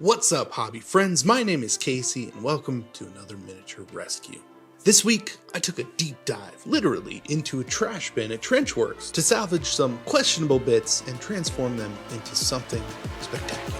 What's up, hobby friends? My name is Casey, and welcome to another miniature rescue. This week, I took a deep dive, literally, into a trash bin at Trenchworx to salvage some questionable bits and transform them into something spectacular.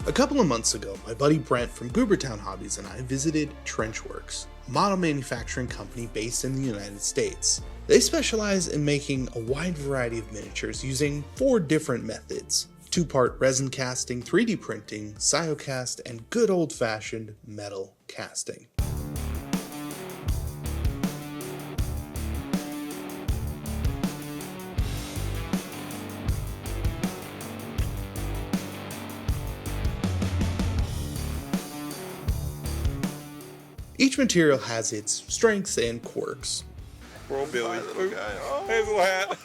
A couple of months ago, my buddy Brent from Goobertown Hobbies and I visited Trenchworx, a model manufacturing company based in the United States. They specialize in making a wide variety of miniatures using 4 different methods: 2-part resin casting, 3D printing, cyocast, and good old-fashioned metal casting. Each material has its strengths and quirks. Poor Billy. Hazel hat.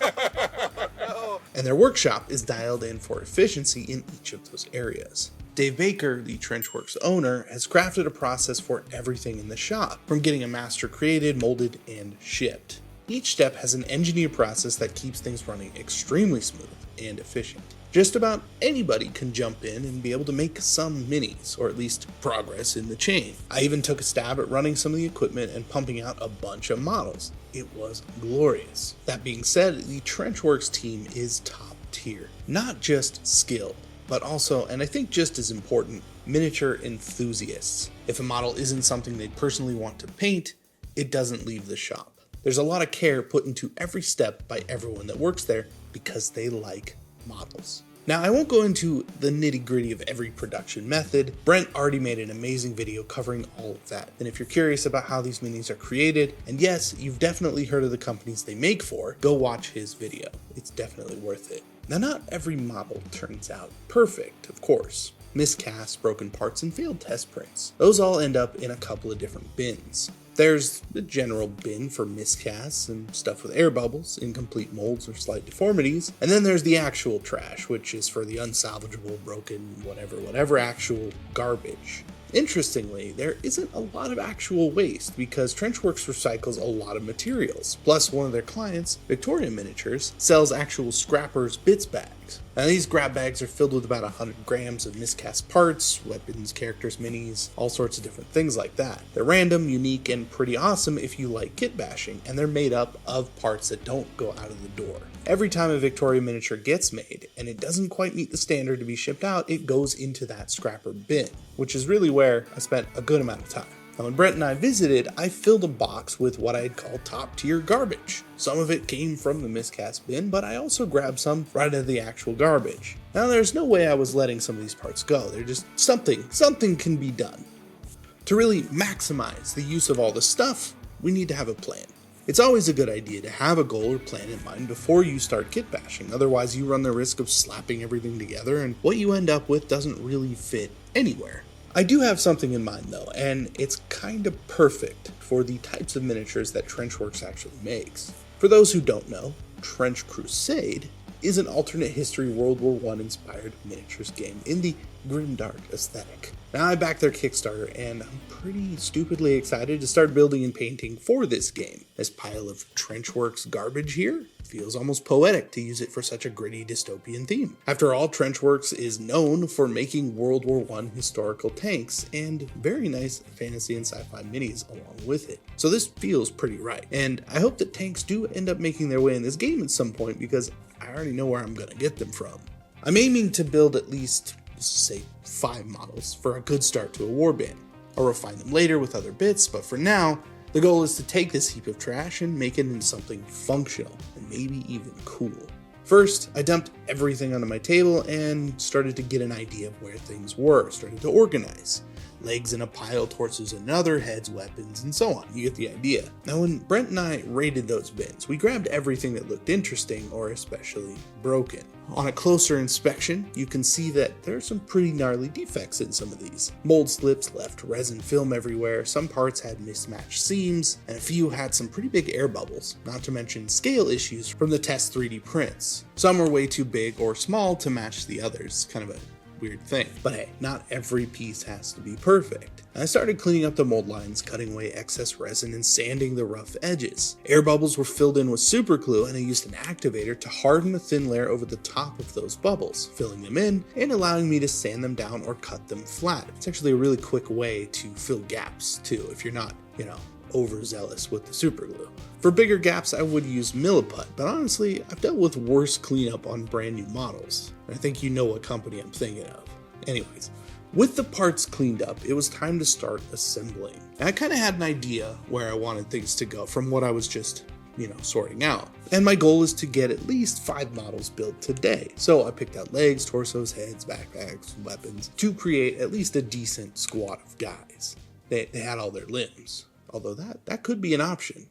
And their workshop is dialed in for efficiency in each of those areas. Dave Baker, the Trenchworx owner, has crafted a process for everything in the shop, from getting a master created, molded, and shipped. Each step has an engineered process that keeps things running extremely smooth and efficient. Just about anybody can jump in and be able to make some minis, or at least progress in the chain. I even took a stab at running some of the equipment and pumping out a bunch of models. It was glorious. That being said, the Trenchworx team is top tier. Not just skilled, but also, and I think just as important, miniature enthusiasts. If a model isn't something they personally want to paint, it doesn't leave the shop. There's a lot of care put into every step by everyone that works there because they like models. Now, I won't go into the nitty-gritty of every production method. Brent already made an amazing video covering all of that. And if you're curious about how these minis are created, and yes, you've definitely heard of the companies they make for, go watch his video. It's definitely worth it. Now, not every model turns out perfect, of course. Miscasts, broken parts, and failed test prints. Those all end up in a couple of different bins. There's the general bin for miscasts and stuff with air bubbles, incomplete molds, or slight deformities. And then there's the actual trash, which is for the unsalvageable, broken, whatever actual garbage. Interestingly, there isn't a lot of actual waste because Trenchworx recycles a lot of materials. Plus, one of their clients, Victoria Miniatures, sells actual scrappers bits bags. Now, these grab bags are filled with about 100 grams of miscast parts, weapons, characters, minis, all sorts of different things like that. They're random, unique, and pretty awesome if you like kit bashing, and they're made up of parts that don't go out of the door. Every time a Victoria miniature gets made, and it doesn't quite meet the standard to be shipped out, it goes into that scrapper bin, which is really where I spent a good amount of time. Now, when Brent and I visited, I filled a box with what I'd call top-tier garbage. Some of it came from the miscast bin, but I also grabbed some right out of the actual garbage. Now, there's no way I was letting some of these parts go. They're just something can be done. To really maximize the use of all the stuff, we need to have a plan. It's always a good idea to have a goal or plan in mind before you start kit bashing, otherwise you run the risk of slapping everything together and what you end up with doesn't really fit anywhere. I do have something in mind though, and it's kind of perfect for the types of miniatures that Trenchworx actually makes. For those who don't know, Trench Crusade is an alternate history World War I inspired miniatures game in the grimdark aesthetic. Now, I backed their Kickstarter, and I'm pretty stupidly excited to start building and painting for this game. This pile of Trenchworx garbage here feels almost poetic to use it for such a gritty dystopian theme. After all, Trenchworx is known for making World War I historical tanks and very nice fantasy and sci-fi minis along with it. So this feels pretty right, and I hope that tanks do end up making their way in this game at some point because I already know where I'm going to get them from. I'm aiming to build at least, say, 5 models for a good start to a war bin. I'll refine them later with other bits, but for now, the goal is to take this heap of trash and make it into something functional and maybe even cool. First, I dumped everything onto my table and started to get an idea of where things were, started to organize. legs in a pile, torsos in another, heads, weapons, and so on. You get the idea. Now when Brent and I raided those bins, we grabbed everything that looked interesting or especially broken. On a closer inspection, you can see that there are some pretty gnarly defects in some of these. Mold slips left resin film everywhere, some parts had mismatched seams, and a few had some pretty big air bubbles, not to mention scale issues from the test 3D prints. Some were way too big or small to match the others, kind of a weird thing. But hey, not every piece has to be perfect. I started cleaning up the mold lines, cutting away excess resin and sanding the rough edges. Air bubbles were filled in with super glue, and I used an activator to harden a thin layer over the top of those bubbles, filling them in and allowing me to sand them down or cut them flat. It's actually a really quick way to fill gaps too, if you're not, overzealous with the super glue. For bigger gaps, I would use Milliput, but honestly, I've dealt with worse cleanup on brand new models. I think you know what company I'm thinking of. Anyways, with the parts cleaned up, it was time to start assembling. And I kind of had an idea where I wanted things to go from what I was just, sorting out. And my goal is to get at least 5 models built today. So I picked out legs, torsos, heads, backpacks, weapons to create at least a decent squad of guys. They had all their limbs, although that could be an option.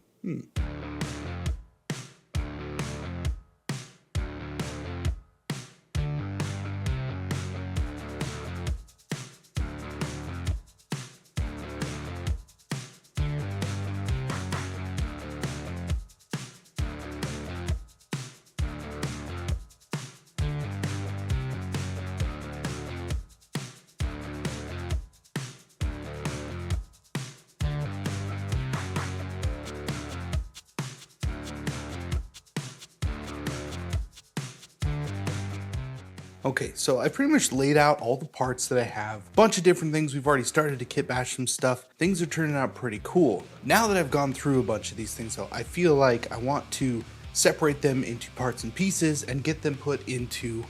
Okay, so I pretty much laid out all the parts that I have. A bunch of different things. We've already started to kit bash some stuff. Things are turning out pretty cool. Now that I've gone through a bunch of these things, though, I feel like I want to separate them into parts and pieces and get them put into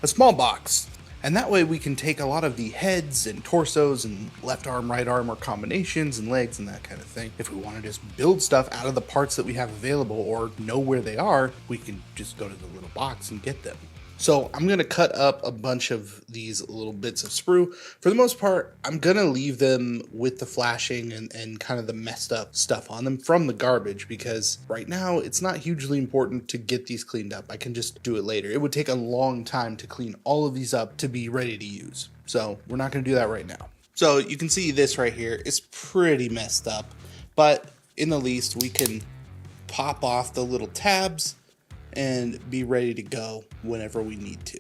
a small box. And that way we can take a lot of the heads and torsos and left arm, right arm, or combinations and legs and that kind of thing. If we want to just build stuff out of the parts that we have available or know where they are, we can just go to the little box and get them. So I'm going to cut up a bunch of these little bits of sprue. For the most part, I'm going to leave them with the flashing and kind of the messed up stuff on them from the garbage, because right now it's not hugely important to get these cleaned up. I can just do it later. It would take a long time to clean all of these up to be ready to use. So we're not going to do that right now. So you can see this right here is pretty messed up, but in the least we can pop off the little tabs and be ready to go whenever we need to.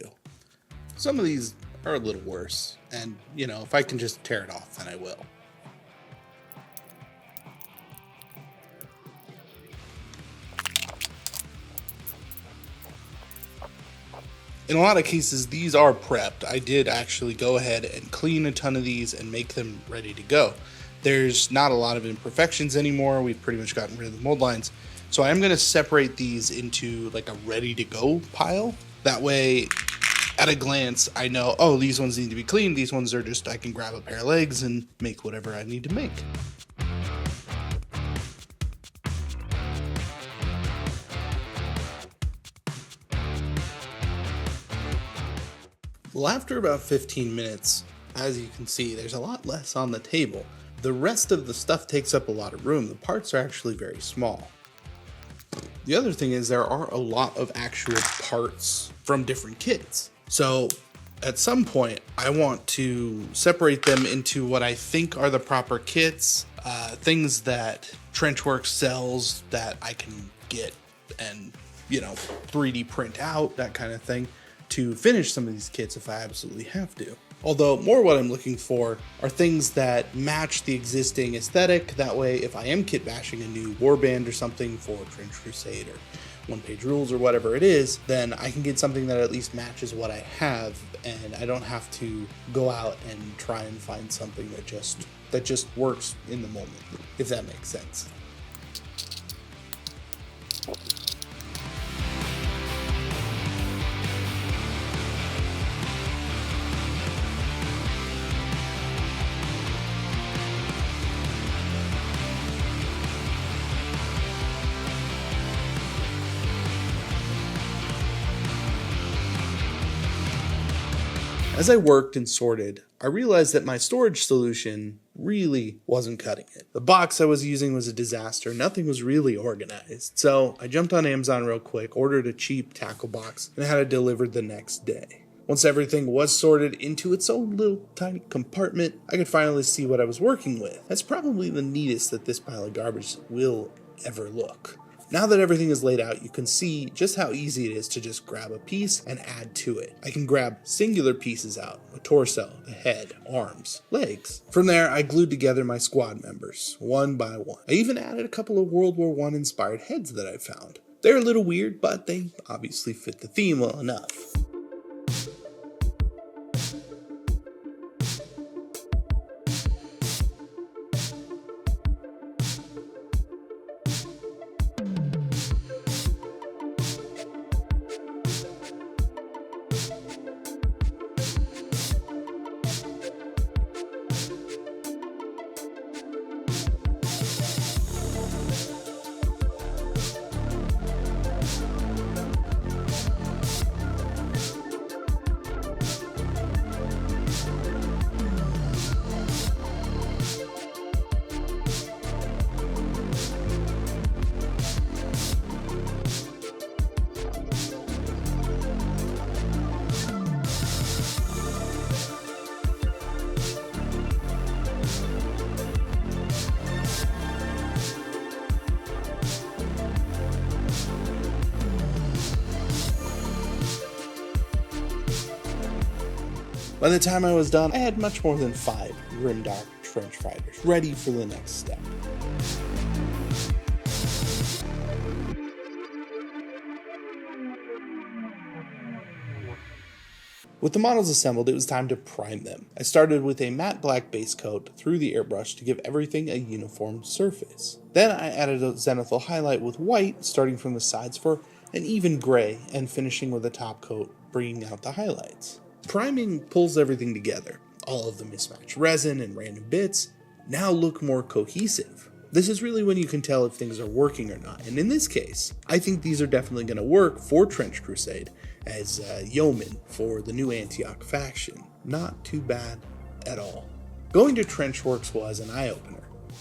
Some of these are a little worse, and if I can just tear it off, then I will. In a lot of cases, these are prepped. I did actually go ahead and clean a ton of these and make them ready to go. There's not a lot of imperfections anymore. We've pretty much gotten rid of the mold lines. So I'm going to separate these into like a ready to go pile. That way, at a glance, I know, oh, these ones need to be cleaned. These ones are just, I can grab a pair of legs and make whatever I need to make. Well, after about 15 minutes, as you can see, there's a lot less on the table. The rest of the stuff takes up a lot of room. The parts are actually very small. The other thing is there are a lot of actual parts from different kits. So at some point, I want to separate them into what I think are the proper kits, things that Trenchworx sells that I can get and, 3D print out, that kind of thing, to finish some of these kits if I absolutely have to. Although more what I'm looking for are things that match the existing aesthetic. That way, if I am kit bashing a new warband or something for Trench Crusade or one-page rules or whatever it is, then I can get something that at least matches what I have, and I don't have to go out and try and find something that just works in the moment, if that makes sense. As I worked and sorted, I realized that my storage solution really wasn't cutting it. The box I was using was a disaster, nothing was really organized. So I jumped on Amazon real quick, ordered a cheap tackle box, and had it delivered the next day. Once everything was sorted into its own little tiny compartment, I could finally see what I was working with. That's probably the neatest that this pile of garbage will ever look. Now that everything is laid out, you can see just how easy it is to just grab a piece and add to it. I can grab singular pieces out, a torso, a head, arms, legs. From there, I glued together my squad members, one by one. I even added a couple of World War I inspired heads that I found. They're a little weird, but they obviously fit the theme well enough. By the time I was done, I had much more than 5 grimdark trench fighters ready for the next step. With the models assembled, it was time to prime them. I started with a matte black base coat through the airbrush to give everything a uniform surface. Then I added a zenithal highlight with white, starting from the sides for an even gray, and finishing with a top coat, bringing out the highlights. Priming pulls everything together. All of the mismatched resin and random bits now look more cohesive. This is really when you can tell if things are working or not, and in this case, I think these are definitely going to work for Trench Crusade as yeomen for the new Antioch faction. Not too bad at all. Going to Trenchworx was an eye-opener.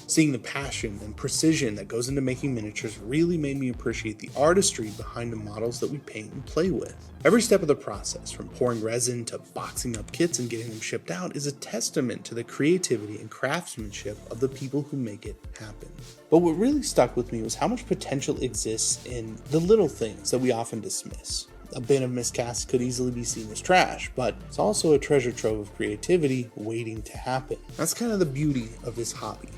Seeing the passion and precision that goes into making miniatures really made me appreciate the artistry behind the models that we paint and play with. Every step of the process, from pouring resin to boxing up kits and getting them shipped out, is a testament to the creativity and craftsmanship of the people who make it happen. But what really stuck with me was how much potential exists in the little things that we often dismiss. A bin of miscast could easily be seen as trash, but it's also a treasure trove of creativity waiting to happen. That's kind of the beauty of this hobby.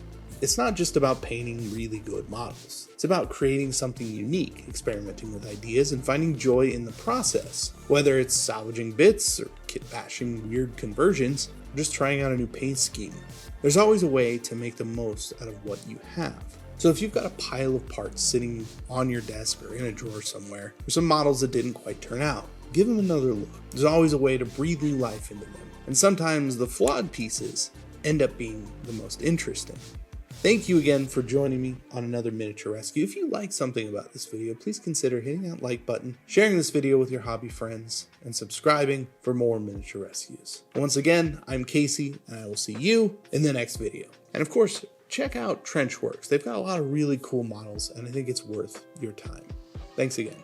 It's not just about painting really good models. It's about creating something unique, experimenting with ideas, and finding joy in the process. Whether it's salvaging bits, or kit-bashing weird conversions, or just trying out a new paint scheme, there's always a way to make the most out of what you have. So if you've got a pile of parts sitting on your desk or in a drawer somewhere, or some models that didn't quite turn out, give them another look. There's always a way to breathe new life into them. And sometimes the flawed pieces end up being the most interesting. Thank you again for joining me on another miniature rescue. If you like something about this video, please consider hitting that like button, sharing this video with your hobby friends, and subscribing for more miniature rescues. Once again, I'm Casey, and I will see you in the next video. And of course, check out Trenchworx. They've got a lot of really cool models, and I think it's worth your time. Thanks again.